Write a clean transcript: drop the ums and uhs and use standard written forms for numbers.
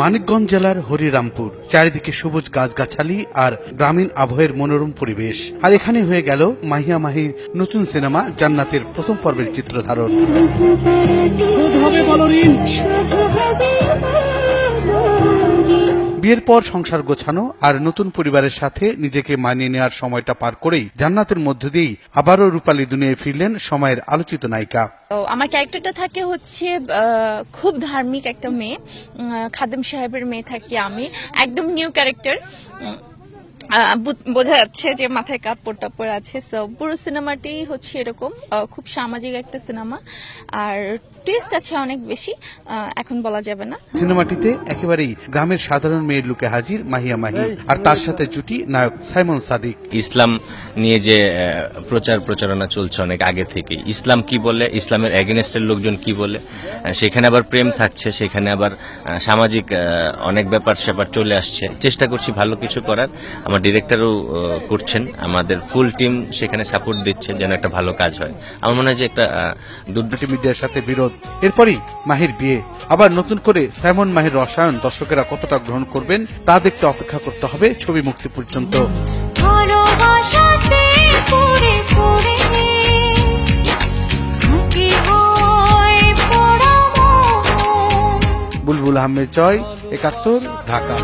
মানিকগঞ্জ জেলার হরিরামপুর, চারিদিকে সবুজ গাছগাছালি আর গ্রামীণ আবহের মনোরম পরিবেশ। আর এখানে হয়ে গেল মাহিয়া মাহির নতুন সিনেমা জান্নাতের প্রথম পর্বের চিত্রধারণ। বিয়ের পর সংসার গোছানো আর নতুন পরিবারের সাথে নিজেকে মানিয়ে নেওয়ার সময়টা পার করেই জান্নাতের মধ্য দিয়েই আবারও রূপালী দুনিয়ায় ফিরলেন সময়ের আলোচিত নায়িকা। আমার ক্যারেক্টারটা থাকে হচ্ছে খুব ধার্মিক একটা মেয়ে, খাদেম সাহেবের মেয়ে থাকি আমি, একদম নিউ ক্যারেক্টার। বোঝা যাচ্ছে যে মাথায় কাপড় টাপড় আছে। পুরো সিনেমাটি হচ্ছে এরকম, খুব সামাজিক একটা সিনেমা, আর টুইস্ট আছে অনেক বেশি, এখন বলা যাবে না। সিনেমাটিতে একেবারেই গ্রামের সাধারণ মেয়ের লুকে হাজির মাহিয়া মাহি, আর তার সাথে জুটি নায়ক সাইমন সাদিক। ইসলাম নিয়ে যে প্রচারণা চলছে অনেক আগে থেকে, ইসলাম কি বলে, ইসলামের এগেনস্টের লোকজন কি বলে, সেখানে আবার প্রেম থাকছে, সেখানে আবার সামাজিক অনেক ব্যাপার স্যাপার চলে আসছে। চেষ্টা করছি ভালো কিছু করার, আমার ডিরেক্টরও করছেন, আমাদের ফুল টিম সেখানে সাপোর্ট দিচ্ছে যেন একটা ভালো কাজ হয়। আমার মনে হয় যে একটা দুর্নীতি মিডিয়ার সাথে বিরোধ, এরপরই মাহির বিয়ে। আবার নতুন করে সাইমন মাহির রসায়ন দর্শকেরা কতটা গ্রহণ করবেন তা দেখতে অপেক্ষা করতে হবে ছবি মুক্তি পর্যন্ত। বুলবুল আহমেদ জয়, ৭১, ঢাকা।